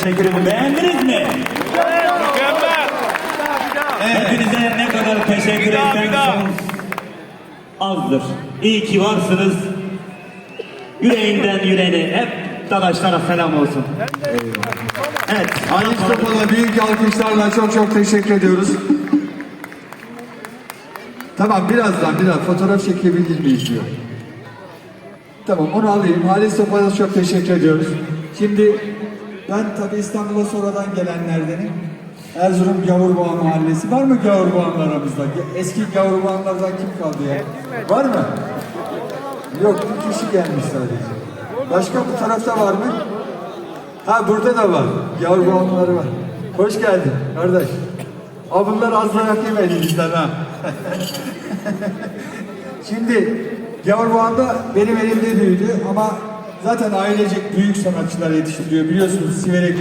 teşekkür ederim. Beğendiniz mi? Hepinize ne kadar teşekkür etsem azdır. İyi ki varsınız. Yüreğimden yüreğine hep dadaşlara selam olsun. Evet, Halis Topal'a büyük alkışlarla çok teşekkür ediyoruz. Tamam, biraz fotoğraf çekebilir miyiz diyor. Tamam, onu alayım. Halis Topal'a çok teşekkür ediyoruz. Şimdi ben tabii İstanbul'a sonradan gelenlerdenim. Erzurum Gavurboğa Mahallesi. Var mı Gavurboğanlar aramızda? Eski Gavurboğanlardan kim kaldı ya? Var mı? Yok, bir kişi gelmiş sadece. Başka bu tarafta var mı? Ha, burada da var. Gavurboğanları var. Hoş geldin kardeş. Aa, bunlar az dayak yemedi bizden ha. Şimdi Gavurboğan'da benim elimde büyüdü ama zaten ailecek büyük sanatçılar yetiştiriyor. Biliyorsunuz Siverek